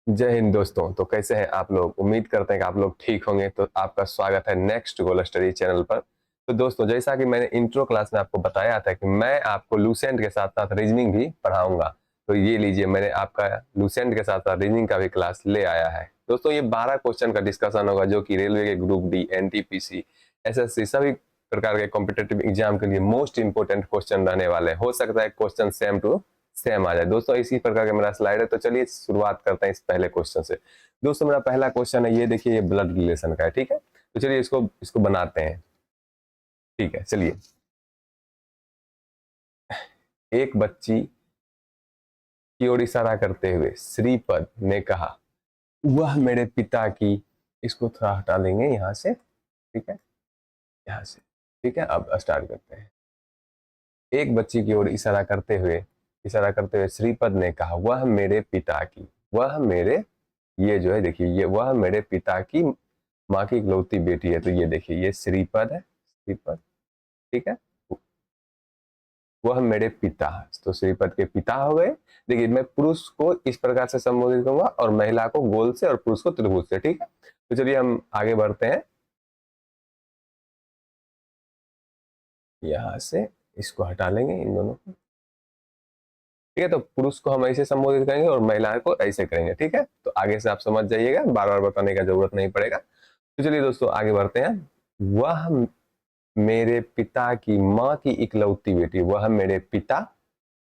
जय हिंद दोस्तों। तो कैसे हैं आप लोग? उम्मीद करते हैं कि आप लोग ठीक होंगे। तो आपका स्वागत है नेक्स्ट गोल स्टडी चैनल पर। तो दोस्तों, जैसा कि मैंने इंट्रो क्लास में आपको बताया था कि मैं आपको लूसेंट के साथ साथ रीजनिंग भी पढ़ाऊंगा। तो ये लीजिए, मैंने आपका लूसेंट के साथ साथ रीजनिंग का भी क्लास ले आया है। दोस्तों, ये 12 क्वेश्चन का डिस्कशन होगा जो कि रेलवे के ग्रुप डी, एनटीपीसी, एसएससी सभी प्रकार के कॉम्पिटेटिव एग्जाम के लिए मोस्ट इंपोर्टेंट क्वेश्चन रहने वाले हैं। हो सकता है क्वेश्चन सेम टू सेम आ जाए। दोस्तों, इसी प्रकार का मेरा स्लाइड है। तो चलिए शुरुआत करते हैं इस पहले क्वेश्चन से। दोस्तों, मेरा पहला क्वेश्चन है, ये देखिए, ये ब्लड रिलेशन का है। ठीक है, तो चलिए इसको इसको बनाते हैं। ठीक है, चलिए। एक बच्ची की ओर इशारा करते हुए श्रीपद ने कहा, वह मेरे पिता की। इसको थोड़ा हटा लेंगे यहाँ से। ठीक है, यहाँ से। ठीक है, अब स्टार्ट करते हैं। एक बच्ची की ओर इशारा करते हुए श्रीपद ने कहा, वह मेरे पिता की। वह मेरे, ये जो है देखिए, ये वह मेरे पिता की माँ की इकलौती बेटी है। तो ये देखिए, ये श्रीपद है, श्रीपद। ठीक है, वह मेरे पिता। तो श्रीपद के पिता हो गए। देखिए, मैं पुरुष को इस प्रकार से संबोधित करूंगा और महिला को गोल से और पुरुष को त्रिभुज से। ठीक है, तो चलिए हम आगे बढ़ते हैं। यहां से इसको हटा लेंगे, इन दोनों को। ठीक है, तो पुरुष को हम ऐसे संबोधित करेंगे और महिला को ऐसे करेंगे। ठीक है, तो आगे से आप समझ जाइएगा, बार बार बताने का जरूरत नहीं पड़ेगा। तो चलिए दोस्तों, आगे बढ़ते हैं। वह मेरे पिता की माँ की इकलौती बेटी। वह मेरे पिता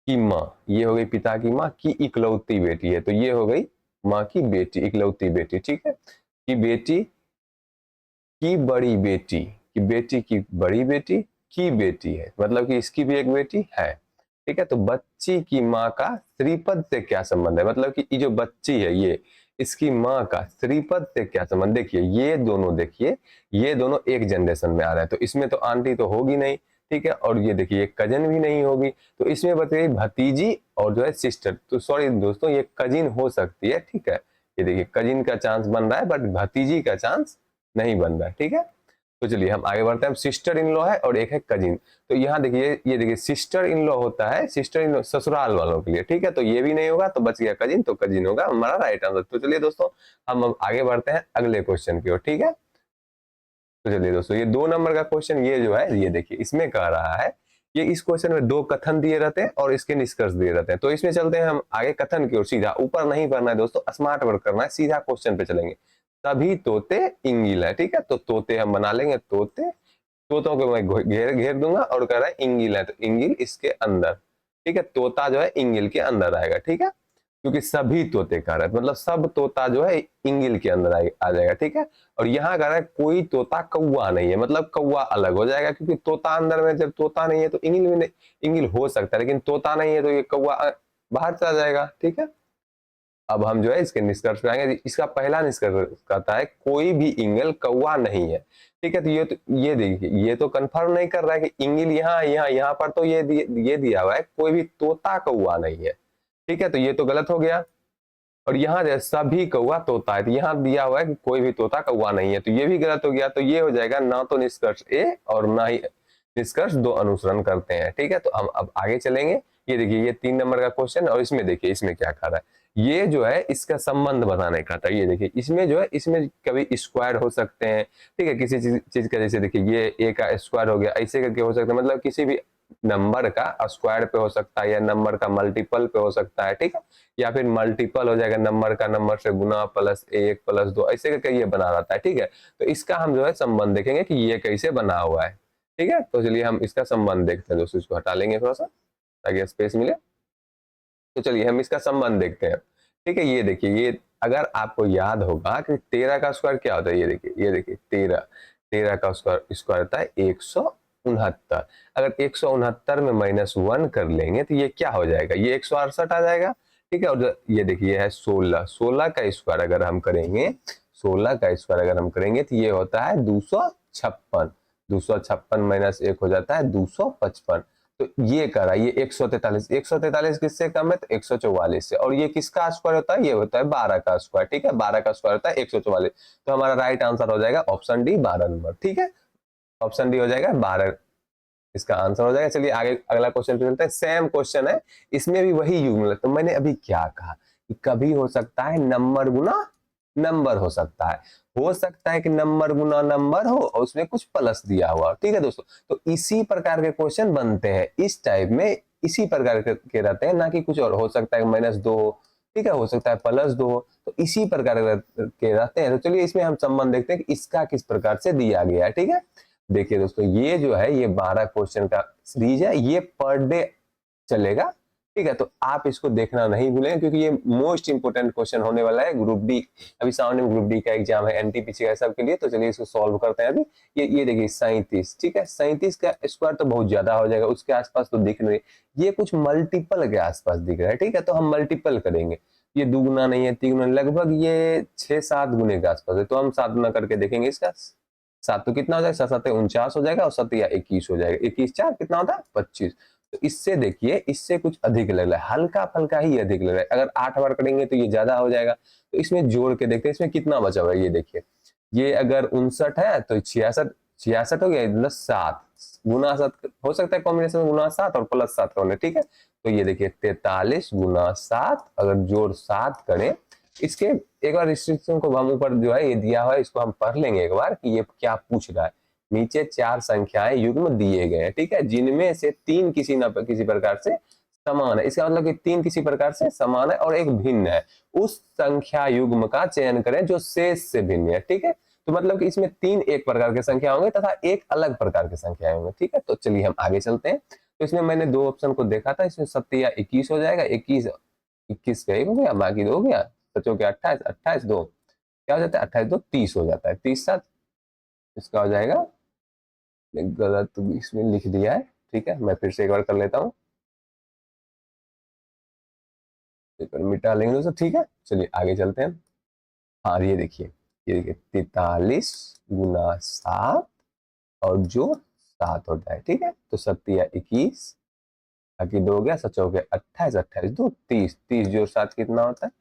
की माँ, ये हो गई पिता की माँ की इकलौती बेटी है। तो ये हो गई माँ की बेटी, इकलौती बेटी। ठीक है, की बेटी की बड़ी बेटी, की बेटी की बड़ी बेटी की बेटी है, मतलब कि इसकी भी एक बेटी है। ठीक है, तो बच्ची की माँ का श्रीपद से क्या संबंध है? मतलब कि ये जो बच्ची है, ये इसकी माँ का श्रीपद से क्या संबंध? देखिए, ये दोनों, देखिए ये दोनों एक जनरेशन में आ रहे हैं। तो इसमें तो आंटी तो होगी नहीं। ठीक है, और ये देखिए, ये कजन भी नहीं होगी। तो इसमें बताइए भतीजी और जो है सिस्टर। तो सॉरी दोस्तों, ये कजिन हो सकती है। ठीक है, ये देखिए कजिन का चांस बन रहा है, बट भतीजी का चांस नहीं बन रहा है। ठीक है, तो चलिए हम आगे बढ़ते हैं। सिस्टर इन लॉ है और एक है कजिन। तो यहाँ देखिए, ये देखिए सिस्टर इन लॉ होता है, सिस्टर इन लॉ ससुराल वालों के लिए। ठीक है, तो ये भी नहीं होगा, तो बच गया कजिन। तो कजिन होगा हमारा राइट आंसर। तो चलिए दोस्तों, हम अब आगे बढ़ते हैं अगले क्वेश्चन की ओर। ठीक है, तो चलिए दोस्तों, ये 2 नंबर का क्वेश्चन, ये जो है, ये देखिए इसमें कह रहा है, ये इस क्वेश्चन में 2 कथन दिए रहते हैं और इसके निष्कर्ष दिए रहते हैं। तो इसमें चलते हैं हम आगे कथन की ओर। सीधा ऊपर नहीं पढ़ना है दोस्तों, स्मार्ट वर्क करना है, सीधा क्वेश्चन पे चलेंगे। तभी तोते इंगिल है। ठीक है, तो तोते हम बना लेंगे, तोते, तोतों को मैं घेर घेर दूंगा और कह रहा है इंगिल है, तो इंगिल इसके अंदर। ठीक है, तोता जो है इंगिल के अंदर आएगा। ठीक है, क्योंकि सभी तोते कह रहा है, मतलब सब तोता जो है इंगिल के अंदर आ जाएगा। ठीक है, और यहाँ कह रहा है कोई तोता कौवा नहीं है, मतलब कौवा अलग हो जाएगा, क्योंकि तोता अंदर में, जब तोता नहीं है तो इंगिल भी नहीं, इंगिल हो सकता है, लेकिन तोता नहीं है तो ये कौवा बाहर चला जाएगा। ठीक है, अब हम जो है इसके निष्कर्ष पे आएंगे। इसका पहला निष्कर्ष कहता है कोई भी इंगिल कौवा नहीं है। ठीक है, तो ये देखिए, ये तो कंफर्म नहीं कर रहा है कि इंगिल यहाँ पर तो ये दिया हुआ है कोई भी तोता कौवा नहीं है। ठीक है, तो ये तो गलत हो गया। और यहाँ जो सभी कौवा तोता है, तो यहाँ दिया हुआ है कि कोई भी तोता कौवा नहीं है, तो ये भी गलत हो गया। तो ये हो जाएगा ना तो निष्कर्ष ए और ना ही निष्कर्ष 2 अनुसरण करते हैं। ठीक है, तो हम अब आगे चलेंगे। ये देखिए, ये 3 नंबर का क्वेश्चन, और इसमें देखिए इसमें क्या कह रहा है, ये जो है इसका संबंध बताने का था। ये देखिए, इसमें जो है, इसमें कभी स्क्वायर हो सकते हैं। ठीक है, किसी चीज का, जैसे देखिए ये ए का स्क्वायर हो गया, ऐसे करके हो सकता है, मतलब किसी भी नंबर का स्क्वायर पे हो सकता है, या नंबर का मल्टीपल पे हो सकता है। ठीक है, या फिर मल्टीपल हो जाएगा, नंबर का नंबर से गुना, प्लस 1 प्लस 2, ऐसे करके ये बना रहता है। ठीक है, तो इसका हम जो है संबंध देखेंगे कि ये कैसे बना हुआ है। ठीक है, तो चलिए हम इसका संबंध देखते हैं दोस्तों। इसको हटा लेंगे थोड़ा सा ताकि स्पेस मिले। तो चलिए हम इसका संबंध देखते हैं। ठीक है, ये देखिए, ये अगर आपको याद होगा कि 13 का स्क्वायर क्या होता है, ये देखिए 13, 13 का स्क्वायर स्क्वायर होता है 169। अगर 169 में -1 कर लेंगे तो ये क्या हो जाएगा, ये 168 आ जाएगा। ठीक है, और ये देखिए है 16, 16 का स्क्वायर अगर हम करेंगे, 16 का स्क्वायर अगर हम करेंगे तो ये होता है 256। 256 -1 हो जाता है 255। तो ये करा, ये 143, 143 किससे कम है? तो 144 से। और ये किसका स्क्वायर होता है? ये होता है 12 का स्क्वायर। ठीक है, 12 का स्क्वायर होता है 144। तो हमारा राइट आंसर हो जाएगा ऑप्शन डी, 12 नंबर। ठीक है, ऑप्शन डी हो जाएगा 12, इसका आंसर हो जाएगा। चलिए आगे अगला क्वेश्चन पे चलते हैं। सेम क्वेश्चन है, इसमें भी वही युग्म। तो मैंने अभी क्या कहा कभी हो सकता है नंबर गुना नंबर हो सकता है कि नंबर गुना नंबर हो और उसमें कुछ प्लस दिया हुआ, ठीक है दोस्तों। तो इसी प्रकार के क्वेश्चन बनते हैं इस टाइप में, इसी प्रकार के रहते हैं, ना कि कुछ और। हो सकता है -2 हो, ठीक है, हो सकता है +2 हो, तो इसी प्रकार के रहते हैं। तो चलिए इसमें हम संबंध देखते हैं कि इसका किस प्रकार से दिया गया है, ठीक है। देखिए दोस्तों, ये जो है ये 12 क्वेश्चन का सीरीज है, ये पर डे चलेगा, ठीक है। तो आप इसको देखना नहीं भूलें, क्योंकि ये मोस्ट इंपोर्टेंट क्वेश्चन होने वाला है ग्रुप डी। अभी सामने ग्रुप डी का एग्जाम है, एनटीपीसी का सबके लिए। तो चलिए इसको सॉल्व करते हैं अभी। ये देखिए 37, ठीक है, 37 का स्क्वायर तो बहुत ज्यादा हो जाएगा, उसके आसपास तो दिख नहीं, ये कुछ मल्टीपल के आसपास दिख रहा है, ठीक है। तो हम मल्टीपल करेंगे, ये दुगुना नहीं है, तीगुना, लगभग ये 6-7 गुने के आसपास है। तो हम 7 गुना करके देखेंगे इसका। 7 तो कितना हो जाएगा, 7 7 49 हो जाएगा, और 7 या 21 हो जाएगा। 21 4 कितना होता है, 25। तो इससे देखिए, इससे कुछ अधिक लग रहा है, हल्का फल्का ही अधिक लग रहा है। अगर 8 बार करेंगे तो ये ज्यादा हो जाएगा। तो इसमें जोड़ के देखते हैं इसमें कितना बचा हुआ है। ये देखिए, ये अगर 59 है तो 66, 66 हो गया, मतलब 7 गुना 7 हो सकता है कॉम्बिनेशन में, गुना 7 और +7 का होना, ठीक है। तो ये देखिए 43 गुना 7, अगर जोड़ 7 करें, इसके एक बार रिस्ट्रिक्शन को हम ऊपर जो है ये दिया हुआ है, इसको हम पढ़ लेंगे एक बार कि ये क्या पूछ रहा है। नीचे 4 संख्याएं युग्म दिए गए हैं, ठीक है, जिनमें से 3 किसी न किसी प्रकार से समान है। इसका मतलब कि 3 किसी प्रकार से समान है और एक भिन्न है। उस संख्या युग्म का चयन करें जो शेष से भिन्न है, ठीक है। तो मतलब कि इसमें 3 एक प्रकार के संख्या होंगे तथा एक अलग प्रकार के संख्या होंगे, ठीक है। तो चलिए हम आगे चलते हैं। तो इसमें मैंने 2 ऑप्शन को देखा था, इसमें 7 या 21 हो जाएगा। 21 21 का 1 हो गया, बाकी 2 हो गया, बच्चों के 28, 28 2 क्या हो जाता है, 28 2 30 हो जाता है, 30 7 इसका हो जाएगा। गलत इसमें लिख दिया है, ठीक है, मैं फिर से एक बार कर लेता हूँ, मिटा लेंगे दोस्तों, ठीक है। चलिए आगे चलते हैं। हाँ ये देखिए 43 गुना 7 और जो 7 होता है, ठीक है। तो 7 या 21, बाकी 2 हो गया, 7 हो गया 28, 28 2 30, 30 जोड़ 7 कितना होता है,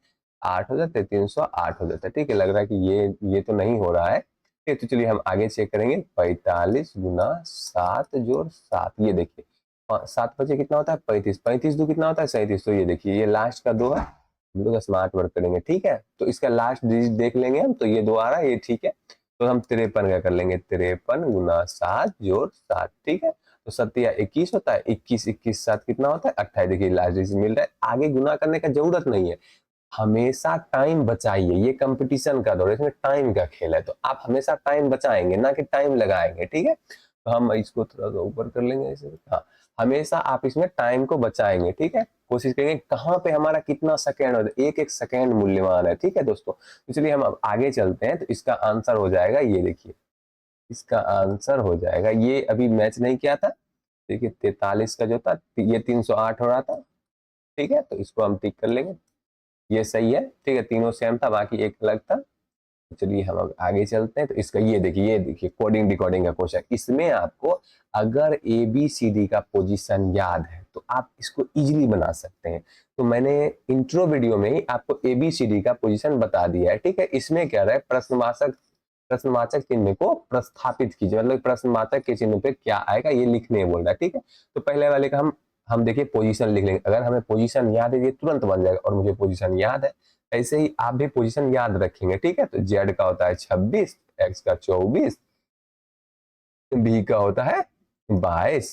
8 हो जाता है, 308 हो जाता है, ठीक है। लग रहा है कि ये तो नहीं हो रहा है, ठीक है। तो चलिए हम आगे चेक करेंगे। 45 गुना 7 जोड़ 7, ये देखिए 7 बचे कितना होता है, 35, 35 दो कितना होता है, 37। तो ये देखिए, ये लास्ट का 2 है, हम लोग स्मार्ट वर्क करेंगे, ठीक है। तो इसका लास्ट डिजिट देख लेंगे हम, तो ये 2 आ रहा है, ये ठीक है। तो हम 53 का कर लेंगे, 53 गुना 7 जोड़ 7, ठीक है। तो 7 या 21 होता है, 21 21 7 कितना होता है, 28। देखिए लास्ट डिजिट मिल रहा है, आगे गुना करने का जरूरत नहीं है। हमेशा टाइम बचाइए, ये कंपटीशन का दौर है, इसमें टाइम का खेल है। तो आप हमेशा टाइम बचाएंगे, ना कि टाइम लगाएंगे, ठीक है। तो हम इसको थोड़ा सा ऊपर कर लेंगे ऐसे, हाँ। हमेशा आप इसमें टाइम को बचाएंगे, ठीक है। कोशिश करेंगे कहाँ पे हमारा कितना सेकेंड हो, एक एक सेकेंड मूल्यवान है, ठीक है दोस्तों। तो चलिए हम अब आगे चलते हैं। तो इसका आंसर हो जाएगा, ये देखिए इसका आंसर हो जाएगा, ये अभी मैच नहीं किया था, देखिए 43 का जो था ये 308 हो रहा था, ठीक है। तो इसको हम टिक कर लेंगे, ये सही है, ठीक है। तीनों सेम था, बाकी एक अलग था। तो चलिए हम अब आगे चलते हैं। तो इसका ये देखिए कोडिंग डिकोडिंग का क्वेश्चन। इसमें आपको अगर ए बी सी डी का पोजीशन याद है तो आप इसको इजीली बना सकते हैं। तो मैंने इंट्रो वीडियो में ही आपको ए बी सी डी का पोजीशन बता दिया है, ठीक है। इसमें क्या रहा है, प्रश्नवाचक चिन्ह को प्रस्थापित कीजिए, मतलब प्रश्नवाचक के चिन्ह पे क्या आएगा ये लिखने बोल रहा है, ठीक है। तो पहले वाले का हम देखिए पोजीशन लिख लेंगे। अगर हमें पोजीशन याद है ये तुरंत बन जाएगा, और मुझे पोजीशन याद है, ऐसे ही आप भी पोजीशन याद रखेंगे, ठीक है। तो जेड का होता है 26, एक्स का 24, बी का होता है 22,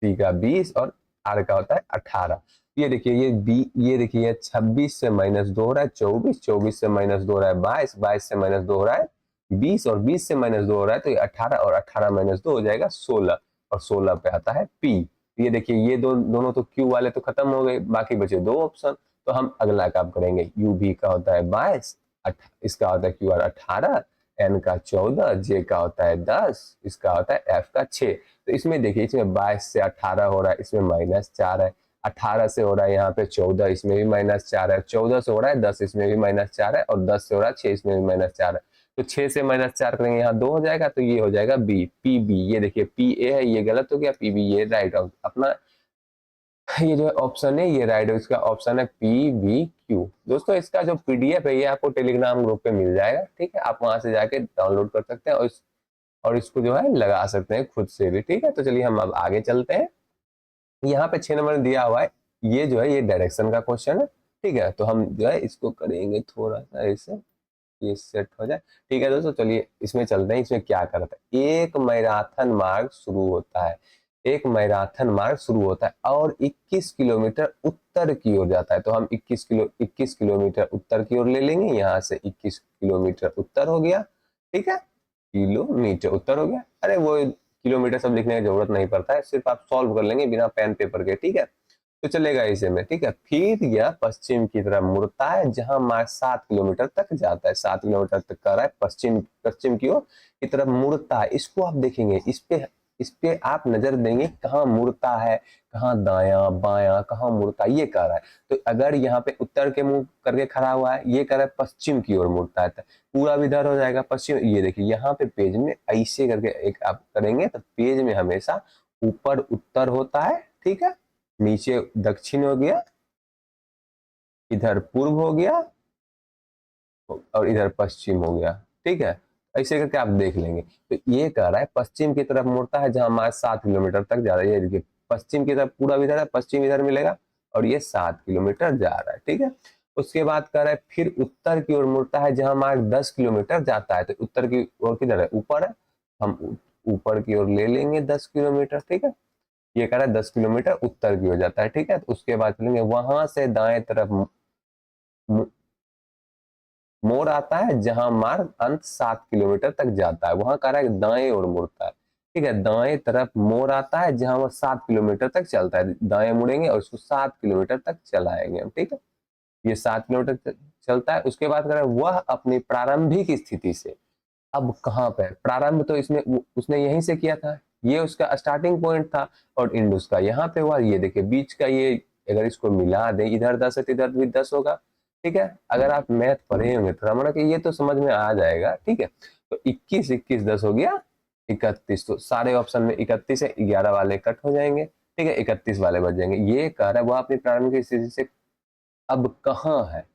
सी का 20 और आर का होता है 18। ये देखिए ये देखिए ये 26 से -2 हो रहा है 24, 24 से -2 हो रहा है 22, 22 से -2 हो रहा है 20, और 20 से -2 हो रहा है तो ये 18, और 18 -2 हो जाएगा 16, और 16 पे आता है पी। ये देखिए ये दोनों तो क्यू वाले तो खत्म हो गए, बाकी बचे 2 ऑप्शन। तो हम अगला काम करेंगे, यू भी का होता है 22, इसका होता है क्यू आर 18, एन का 14, जे का होता है 10, इसका होता है एफ का 6। तो इसमें देखिए इसमें 22 से 18 हो रहा है, इसमें -4 है, 18 से हो रहा है यहाँ पे 14, इसमें भी -4 है, 14 से हो रहा है 10, इसमें भी -4 है, और 10 से हो रहा है 6, इसमें भी -4 है। तो 6 से -4 करेंगे, यहाँ 2 हो जाएगा, तो ये हो जाएगा बी, पी बी। ये देखिए पी ए है, ये गलत हो गया, पी बी ये राइट अपना, ये जो ऑप्शन है ये राइट है, इसका ऑप्शन है पी बी क्यू। दोस्तों इसका जो पीडीएफ है ये आपको टेलीग्राम ग्रुप पे मिल जाएगा, ठीक है। आप वहां से जाके डाउनलोड कर सकते हैं, और इसको जो है लगा सकते हैं खुद से भी, ठीक है। तो चलिए हम अब आगे चलते हैं। यहाँ पे 6 नंबर दिया हुआ है, ये जो है ये डायरेक्शन का क्वेश्चन है, ठीक है, तो हम जो है इसको करेंगे थोड़ा सा ऐसे, ये सेट हो जाए। ठीक है दोस्तों, चलिए इसमें चलते हैं। इसमें क्या करता है, एक मैराथन मार्ग शुरू होता है, एक मैराथन मार्ग शुरू होता है और 21 किलोमीटर उत्तर की ओर जाता है। तो हम 21 किलोमीटर उत्तर की ओर ले लेंगे, यहाँ से 21 किलोमीटर उत्तर हो गया। ठीक है, किलोमीटर उत्तर हो गया। अरे वो किलोमीटर सब लिखने की जरूरत नहीं पड़ता है, सिर्फ आप सॉल्व कर लेंगे बिना पेन पेपर के। ठीक है, तो चलेगा इसे में। ठीक है, फिर यह पश्चिम की तरफ मुड़ता है जहां मार्ग 7 किलोमीटर तक जाता है। 7 किलोमीटर तक कर रहा है, पश्चिम पश्चिम की ओर की तरफ मुड़ता है। इसको आप देखेंगे, इस पे आप नजर देंगे, कहाँ मुड़ता है, कहाँ दाया बाया, कहाँ मुड़ता है, ये कह रहा है। तो अगर यहाँ पे उत्तर के मुंह करके खड़ा हुआ है, ये कह रहा है पश्चिम की ओर मुड़ता है, तो पूरा विधर हो जाएगा पश्चिम। ये देखिए यहाँ पे पेज में ऐसे करके एक आप करेंगे तो पेज में हमेशा ऊपर उत्तर होता है, ठीक है, नीचे दक्षिण हो गया, इधर पूर्व हो गया और इधर पश्चिम हो गया। ठीक है, ऐसे करके आप देख लेंगे। तो ये कह रहा है पश्चिम की तरफ मुड़ता है जहां मार्ग 7 किलोमीटर तक जा रहा है। ये देखिए पश्चिम की तरफ पूरा इधर है, पश्चिम इधर मिलेगा और ये 7 किलोमीटर जा रहा है। ठीक है, उसके बाद कह रहा है फिर उत्तर की ओर मुड़ता है जहां मार्ग 10 किलोमीटर जाता है। तो उत्तर की ओर किधर है, ऊपर है, हम ऊपर की ओर ले लेंगे 10 किलोमीटर। ठीक है, ये कह रहा है 10 किलोमीटर उत्तर की ओर जाता है। ठीक है, तो उसके बाद चलेंगे वहां से दाएं तरफ मोड़ आता है जहां मार्ग अंत 7 किलोमीटर तक जाता है। वहां कह रहा है दाएं ओर मुड़ता है। ठीक है, दाएं तरफ मोड़ आता है जहां वह 7 किलोमीटर तक चलता है। दाएं मुड़ेंगे और इसको 7 किलोमीटर तक चलाएंगे हम। ठीक है, ये 7 किलोमीटर चलता है। उसके बाद कह रहा है वह अपनी प्रारंभिक स्थिति से, अब कहाँ पे प्रारंभ, तो इसमें उसने यहीं से किया था, ये उसका स्टार्टिंग पॉइंट था और इंड उसका यहाँ पे हुआ। ये देखिए बीच का ये, अगर इसको मिला दे, इधर 10 है तो इधर भी 10 होगा। ठीक है, अगर आप मैथ पढ़े होंगे थोड़ा मोड़ा कि ये तो समझ में आ जाएगा। ठीक है, तो 21 21 10 हो गया 31। तो सारे ऑप्शन में 31 है, 11 वाले कट हो जाएंगे। ठीक है, 31 वाले बच जाएंगे। ये कह रहा है वो अपनी प्रारंभिक स्थिति से अब कहाँ है,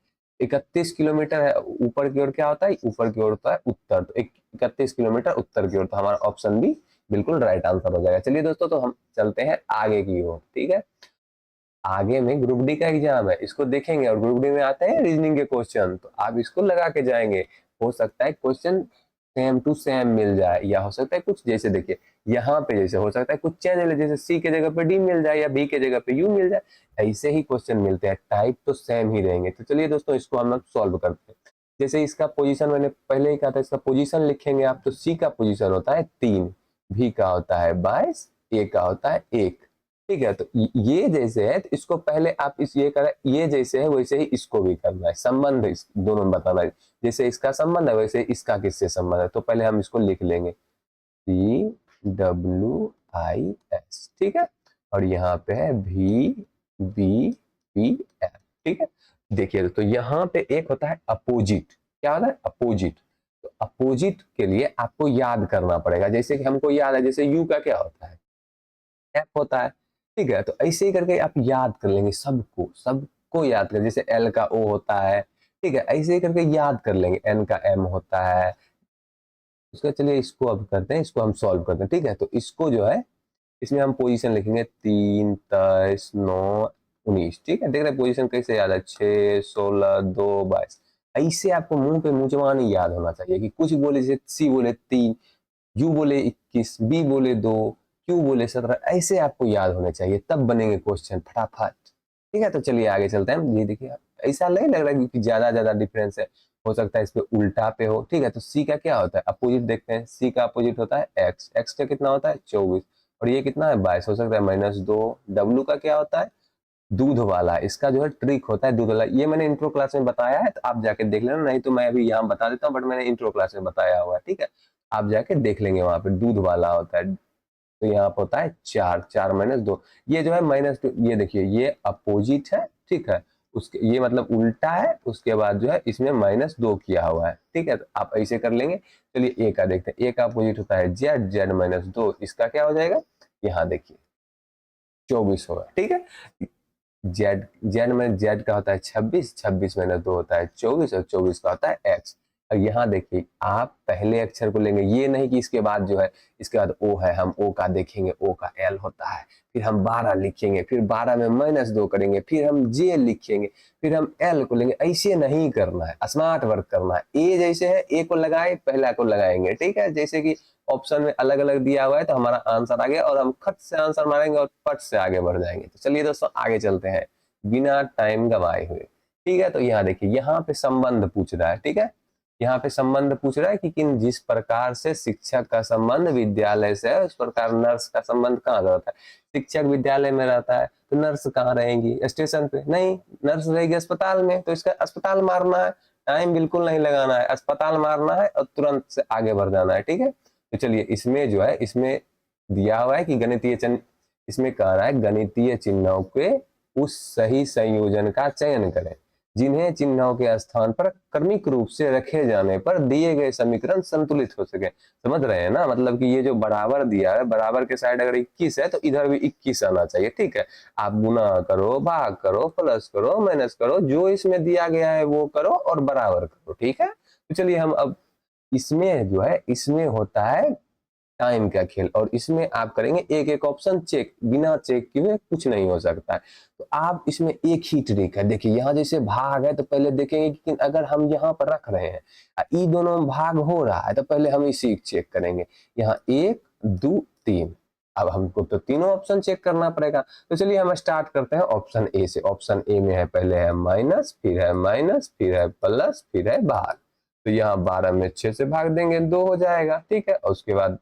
31 किलोमीटर है। ऊपर की ओर क्या होता है, ऊपर की ओर होता है उत्तर। तो 31 किलोमीटर उत्तर की ओर, तो हमारा ऑप्शन भी बिल्कुल राइट आंसर हो जाएगा। चलिए दोस्तों, तो हम चलते हैं आगे की ओर। ठीक है, आगे में ग्रुप डी का एग्जाम है, इसको देखेंगे और ग्रुप डी में आते हैं रीजनिंग के क्वेश्चन, तो आप इसको लगा के जाएंगे। हो सकता है क्वेश्चन सेम टू सेम मिल जाए, या हो सकता है कुछ, जैसे देखिए यहाँ पे जैसे हो सकता है कुछ चेंज मिले, जैसे सी के जगह पे डी मिल जाए या बी के जगह पे यू मिल जाए। ऐसे ही क्वेश्चन मिलते हैं, टाइप तो सेम ही रहेंगे। तो चलिए दोस्तों, इसको हम लोग सॉल्व करते हैं। जैसे इसका पोजीशन मैंने पहले ही कहा था, इसका पोजीशन लिखेंगे आप, तो सी का पोजीशन होता है 3, बी का होता है 22, ए का होता है 1। ठीक है, तो ये जैसे है तो इसको पहले आप इस ये करें, ये जैसे है वैसे ही इसको भी करना है, संबंध इस दोनों में बताना है। जैसे इसका संबंध है वैसे इसका किससे संबंध है, तो पहले हम इसको लिख लेंगे CWIS। ठीक है, और यहाँ पे है VBPF। ठीक है, देखिए तो यहाँ पे एक होता है अपोजिट। क्या होता है, अपोजिट। तो अपोजिट के लिए आपको याद करना पड़ेगा। जैसे कि हमको याद है, जैसे यू का क्या होता है, एफ होता है। ठीक है, तो ऐसे ही करके आप याद कर लेंगे, सबको सबको याद कर, जैसे एल का ओ होता है। ठीक है, ऐसे ही करके याद कर लेंगे, एन का एम होता है उसका। चलिए इसको अब करते हैं, इसको हम सॉल्व करते हैं। ठीक है, तो इसको जो है इसमें हम पोजीशन लिखेंगे 3 23 9 19। ठीक है, देख रहे हैं पोजीशन कैसे याद है, 6 16 2 22। ऐसे आपको मुंह पे मुंह जबानी याद होना चाहिए कि कुछ बोले, जैसे सी बोले 3, यू बोले 21, बी बोले 2, क्यू बोले 17, ऐसे आपको याद होने चाहिए, तब बनेंगे क्वेश्चन फटाफट। ठीक है, तो चलिए आगे चलते हैं। ये देखिए ऐसा नहीं लग रहा है कि ज्यादा ज्यादा डिफरेंस है, हो सकता है इस पे उल्टा पे हो। ठीक है, तो सी का क्या होता है, अपोजिट देखते हैं। सी का अपोजिट होता है एक्स, एक्स का कितना होता है 24, और ये कितना है 22, हो सकता है -2। डब्लू का क्या होता है, दूध वाला, इसका जो है ट्रिक होता है दूध वाला। ये मैंने इंट्रो क्लास में बताया है, तो आप जाके देख लेना, नहीं तो मैं अभी यहाँ बता देता हूँ, बट मैंने इंट्रो क्लास में बताया हुआ है। ठीक है, आप जाके देख लेंगे, वहां पे दूध वाला होता है। तो यहाँ पे होता है 4, 4 -2। ये जो है -2, ये देखिए ये अपोजिट है। ठीक है, उसके ये मतलब उल्टा है, उसके बाद जो है इसमें -2 किया हुआ है। ठीक है, तो आप ऐसे कर लेंगे। चलिए ए का देखते हैं, ए का अपोजिट होता है जेड, जेड -2, इसका क्या हो जाएगा, यहाँ देखिए 24 होगा। ठीक है, जेड जेड में जेड का होता है 26, 26 -2 होता है 24, और 24 का होता है एक्स। और यहाँ देखिए आप पहले अक्षर को लेंगे, ये नहीं कि इसके बाद जो है इसके बाद ओ है, हम ओ का देखेंगे, ओ का एल होता है, फिर हम 12 लिखेंगे, फिर 12 में -2 करेंगे, फिर हम जे लिखेंगे, फिर हम एल को लेंगे। ऐसे नहीं करना है, स्मार्ट वर्क करना है। ए जैसे है, ए को लगाए पहला को लगाएंगे, ठीक है। जैसे कि ऑप्शन में अलग अलग दिया हुआ है तो हमारा आंसर आ गया और हम खट से आंसर मारेंगे और पट से आगे बढ़ जाएंगे। तो चलिए दोस्तों आगे चलते हैं बिना टाइम गवाए हुए, ठीक है। तो यहाँ देखिए यहाँ पे संबंध पूछ रहा है, ठीक है। यहाँ पे संबंध पूछ रहा है कि किन जिस प्रकार से शिक्षक का संबंध विद्यालय से है उस प्रकार नर्स का संबंध कहाँ रहता है। शिक्षक विद्यालय में रहता है तो नर्स कहाँ रहेंगी, स्टेशन पे नहीं, नर्स रहेगी अस्पताल में, तो इसका अस्पताल मारना है, टाइम बिल्कुल नहीं लगाना है, अस्पताल मारना है और तुरंत से आगे बढ़ जाना है, ठीक है। तो चलिए इसमें जो है इसमें दिया हुआ है कि गणितीय चिन्ह, इसमें कह रहा है गणितीय चिन्हों के उस सही संयोजन का चयन करें जिन्हें चिन्हों के स्थान पर क्रमिक रूप से रखे जाने पर दिए गए समीकरण संतुलित हो सके। समझ रहे हैं ना, मतलब कि ये जो बराबर दिया है, बराबर के साइड अगर 21 है तो इधर भी 21 आना चाहिए, ठीक है। आप गुना करो, भाग करो, प्लस करो, माइनस करो, जो इसमें दिया गया है वो करो और बराबर करो, ठीक है। तो चलिए हम अब इसमें जो है इसमें होता है टाइम का खेल और इसमें आप करेंगे एक एक ऑप्शन चेक, बिना चेक किए कुछ नहीं हो सकता है। तो आप इसमें एक ही ट्रिक है, देखिए यहाँ जैसे भाग है तो पहले देखेंगे कि अगर हम यहाँ पर रख रहे हैं ई दोनों में भाग हो रहा है तो पहले हम इसी चेक करेंगे। यहाँ 1 2 3, अब हमको तो तीनों ऑप्शन चेक करना पड़ेगा। तो चलिए हम स्टार्ट करते हैं ऑप्शन ए से। ऑप्शन ए में है पहले है माइनस, फिर है माइनस, फिर है प्लस, फिर है भाग। तो यहाँ 12 में 6 से भाग देंगे 2 हो जाएगा, ठीक है। और उसके बाद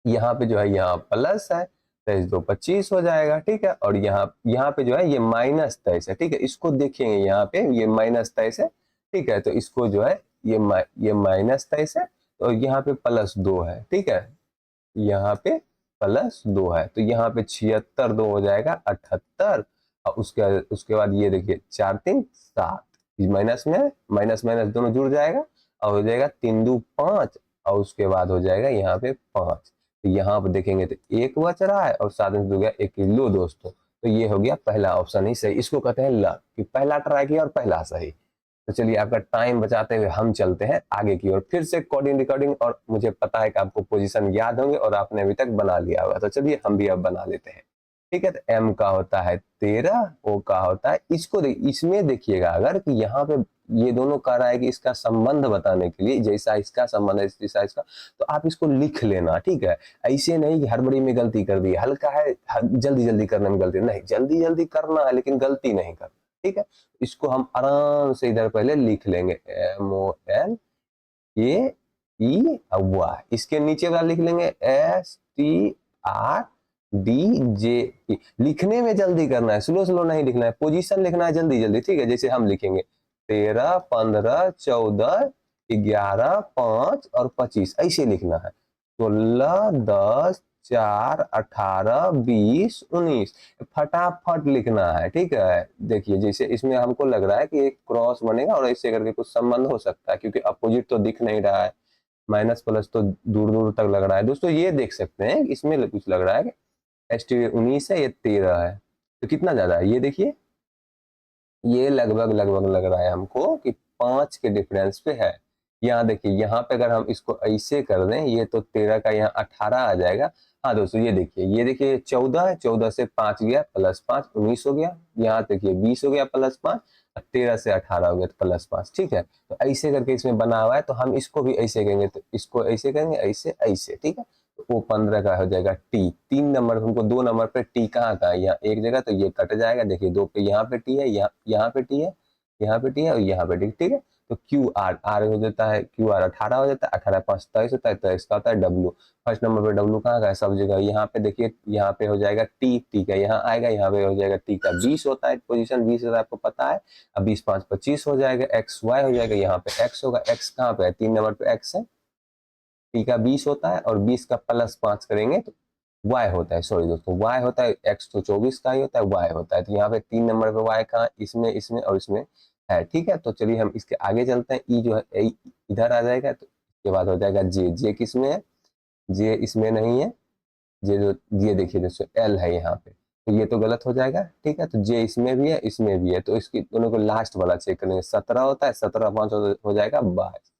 यहाँ पे जो है यहाँ प्लस है 23 2 25 हो जाएगा, ठीक है। और यहाँ पे जो है ये -23 है, ठीक है। इसको देखेंगे यहाँ पे ये -23 है, ठीक है। तो इसको जो है ये -23 है और यहाँ पे +2 है, ठीक है। यहाँ पे +2 है तो यहाँ पे 76 2 हो जाएगा 78। और उसके बाद ये देखिए 4 3 7, माइनस में माइनस माइनस दोनों जुड़ जाएगा और हो जाएगा 3 2 5 और उसके बाद हो जाएगा यहाँ पे 5। तो यहाँ पे देखेंगे तो 1 बच रहा है और 7 में हो गया 1 किलो दोस्तों। तो ये हो गया पहला ऑप्शन ही सही, इसको कहते हैं लक कि पहला ट्राई किया और पहला सही। तो चलिए आपका टाइम बचाते हुए हम चलते हैं आगे की ओर, फिर से कोडिंग रिकॉर्डिंग, और मुझे पता है कि आपको पोजीशन याद होंगे और आपने अभी तक बना लिया होगा। तो चलिए हम भी अब बना लेते हैं, ठीक है। तो एम का होता है 13, ओ का होता है, इसमें देखिएगा अगर कि यहाँ पे ये दोनों कह रहा है कि इसका संबंध बताने के लिए जैसा इसका संबंध है जैसा इसका, तो आप इसको लिख लेना, ठीक है। ऐसे नहीं कि हड़बड़ी में गलती कर दी, हल्का है जल्दी जल्दी करने में गलती नहीं, जल्दी जल्दी करना है लेकिन गलती नहीं करना, ठीक है। इसको हम आराम से इधर पहले लिख लेंगे MOL AE, इसके नीचे का लिख लेंगे STRDJE। लिखने में जल्दी करना है, स्लो स्लो नहीं लिखना है, पोजीशन लिखना है जल्दी जल्दी, ठीक है। जैसे हम लिखेंगे 13 15 14 11 5 और 25, ऐसे लिखना है। 16 10 4 18 20 19, फटाफट लिखना है, ठीक है। देखिए जैसे इसमें हमको लग रहा है कि एक क्रॉस बनेगा और ऐसे करके कुछ संबंध हो सकता है क्योंकि अपोजिट तो दिख नहीं रहा है, माइनस प्लस तो दूर दूर तक लग रहा है। दोस्तों ये देख सकते हैं इसमें कुछ लग रहा है कि ST 19 है, ये 13 है, तो कितना ज्यादा है ये देखिए, ये लगभग लगभग लग रहा है हमको कि 5 के डिफरेंस पे है। यहाँ देखिए यहाँ पे अगर हम इसको ऐसे कर दें ये तो 13 का यहाँ 18 आ जाएगा। हाँ दोस्तों ये देखिए 14 है, 14 से 5 गया +5 19 हो गया। यहाँ देखिए 20 हो गया +5, 13 से 18 हो गया तो +5, ठीक है। तो ऐसे करके इसमें बना हुआ है, तो हम इसको भी ऐसे करेंगे, तो इसको ऐसे करेंगे ऐसे ऐसे, ठीक है। तो वो 15 का हो जाएगा टी, 3 नंबर हमको 2 नंबर पे टी कहाँ का है, यहाँ एक जगह, तो ये कट जाएगा। देखिए 2 पे यहाँ पे टी है, यहाँ पे टी है, यहाँ पे टी है और यहाँ पे टी, ठीक है। तो क्यू आर आर हो जाता है, क्यू आर 18 हो जाता है, 18 5 23 होता है, 23 का होता है डब्ल्यू। फर्स्ट नंबर पे डब्ल्यू कहाँ का है, सब जगह। यहाँ पे देखिए यहाँ पे हो जाएगा टी, टी का यहाँ आएगा, यहाँ पे हो जाएगा टी का 20 होता है, पोजीशन 20 होता है आपको पता है। अब 20 5 25 हो जाएगा, एक्स वाई हो जाएगा, यहाँ पे एक्स होगा, एक्स कहाँ पे है 3 नंबर पे एक्स है, टी का 20 होता है और 20 का +5 करेंगे तो y होता है, सॉरी दोस्तों y होता है, x तो 24 का ही होता है, y होता है। तो यहाँ पे 3 नंबर पे y कहाँ, इसमें इसमें और इसमें है, ठीक है। तो चलिए हम इसके आगे चलते हैं, ई जो है इधर आ जाएगा, तो इसके बाद हो जाएगा जे, जे किस में है, जे इसमें नहीं है, जे देखिए दोस्तों एल है यहाँ पे, तो ये तो गलत हो जाएगा, ठीक है। तो जे इसमें भी है इसमें भी है, तो इसकी दोनों को लास्ट वाला चेक करेंगे, 17 होता है, 17 5 हो जाएगा 22,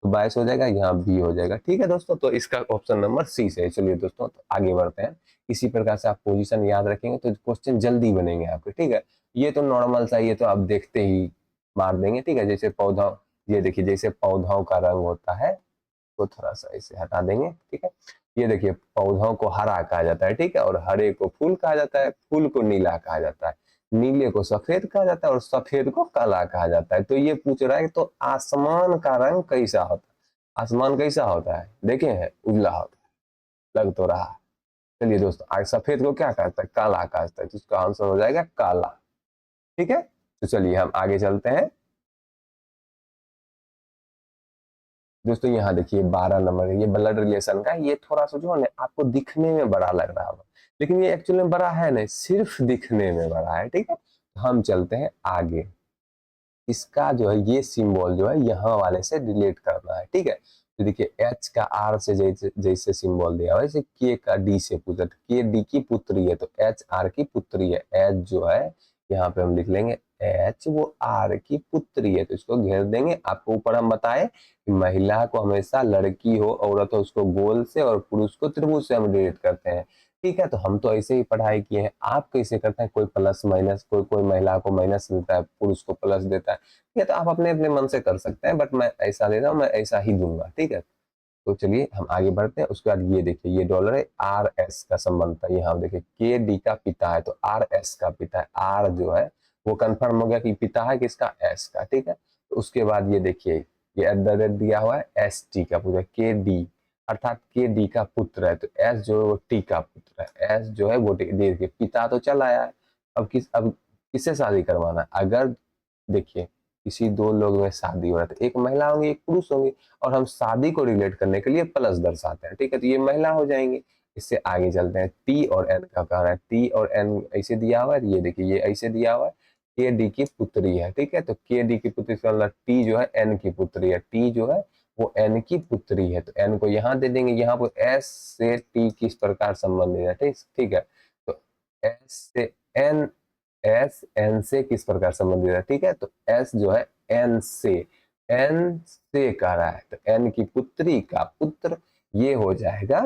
तो 22 हो जाएगा, यहाँ बी हो जाएगा। ठीक है दोस्तों, तो इसका ऑप्शन नंबर सी से है। चलिए दोस्तों, तो आगे बढ़ते हैं। इसी प्रकार से आप पोजीशन याद रखेंगे तो क्वेश्चन जल्दी बनेंगे आपके। ठीक है, ये तो नॉर्मल सा, ये तो आप देखते ही मार देंगे। ठीक है, जैसे पौधा, ये देखिए जैसे पौधों का रंग होता है, तो थोड़ा सा इसे हटा देंगे। ठीक है, ये देखिए पौधों को हरा कहा जाता है। ठीक है, और हरे को फूल कहा जाता है, फूल को नीला कहा जाता है, नीले को सफेद कहा जाता है, और सफेद को काला कहा जाता है। तो ये पूछ रहा है तो आसमान का रंग कैसा होता है, आसमान कैसा होता है, देखे हैं उजला होता है, लग तो रहा है। चलिए दोस्तों, आज सफेद को क्या कहता है, काला कहता है, तो इसका आंसर हो जाएगा काला। ठीक है, तो चलिए हम आगे चलते हैं दोस्तों। यहाँ देखिए 12 नंबर है, ये ब्लड रिलेशन का। ये थोड़ा सा जो है ना आपको दिखने में बड़ा लग रहा होगा, लेकिन ये एक्चुअली में बड़ा है नहीं, सिर्फ दिखने में बड़ा है। ठीक है, हम चलते हैं आगे। इसका जो है ये सिंबल जो है यहाँ वाले से रिलेट करना है। ठीक है, तो देखिए एच का आर से जैसे जैसे सिंबल दिया हुआ है, जैसे के का डी से पूछा, के डी की पुत्री है तो एच आर की पुत्री है। एच जो है यहाँ पे हम लिख लेंगे एच, वो आर की पुत्री है, तो इसको घेर देंगे। आपको ऊपर हम बताए कि महिला को हमेशा लड़की हो औरत हो उसको गोल से, और पुरुष को त्रिभुज से हम रिलेट करते हैं। ठीक है, तो हम तो ऐसे ही पढ़ाई किए हैं। आप कैसे करते हैं, कोई प्लस माइनस, कोई कोई महिला को माइनस देता है, पुरुष को प्लस देता है। ये तो आप अपने अपने मन से कर सकते हैं, बट मैं ऐसा ले रहा हूँ, मैं ऐसा ही दूंगा। ठीक है, तो चलिए हम आगे बढ़ते हैं। उसके बाद ये देखिए ये डॉलर है, आर एस का संबंध था। यहाँ देखिए के डी का पिता है तो आर एस का पिता है। आर जो है वो कंफर्म हो गया कि पिता है किसका, एस का। ठीक है, तो उसके बाद ये देखिए ये एट द रेट दिया हुआ है, एस टी का पुत्र, के डी अर्थात के डी का पुत्र है, तो एस जो है वो टी का पुत्र है। एस जो है वो देखिए पिता तो चल आया है, अब किससे शादी करवाना है। अगर देखिए किसी दो लोग में शादी हो रहा है तो एक महिला होंगी एक पुरुष होंगे, और हम शादी को रिलेट करने के लिए प्लस दर्शाते हैं। ठीक है, तो ये महिला हो जाएंगे। इससे आगे चलते हैं, टी और एन का कह रहा है, टी और एन ऐसे दिया हुआ है, ये देखिए ये ऐसे दिया हुआ है, के डी की पुत्री है। ठीक है, तो के डी की पुत्री का मतलब टी जो है एन की पुत्री है, टी जो है वो एन की पुत्री है, तो एन को यहाँ दे देंगे। यहाँ पर एस से टी किस प्रकार संबंधित है, ठीक ठीक है, तो एस से एन, एस एन से किस प्रकार संबंधित है। ठीक है, तो एस जो है एन से कह रहा है, तो एन की पुत्री का पुत्र ये हो जाएगा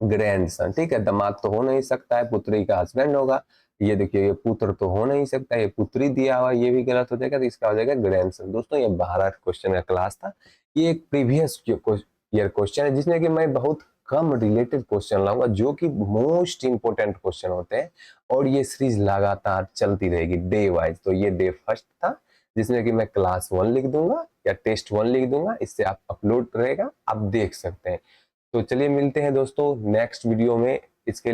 ग्रैंडसन। ठीक है, दामाद तो हो नहीं सकता है, पुत्री का हस्बैंड होगा। ये देखिए ये पुत्र तो हो नहीं सकता, ये पुत्री दिया हुआ, ये भी गलत हो जाएगा, तो इसका हो जाएगा ग्रैंडसन। दोस्तों ये 12 क्वेश्चन का क्लास था। ये एक प्रीवियस ईयर क्वेश्चन है, जिसमें कि मैं बहुत कम रिलेटेड क्वेश्चन लाऊंगा जो कि मोस्ट इंपोर्टेंट क्वेश्चन होते हैं, और ये सीरीज लगातार चलती रहेगी डे वाइज। तो ये डे फर्स्ट था, जिसमें कि मैं क्लास 1 लिख दूंगा या टेस्ट 1 लिख दूंगा, इससे आप अपलोड रहेगा, आप देख सकते हैं। तो चलिए मिलते हैं दोस्तों नेक्स्ट वीडियो में। इसके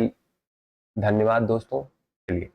धन्यवाद दोस्तों, चलिए।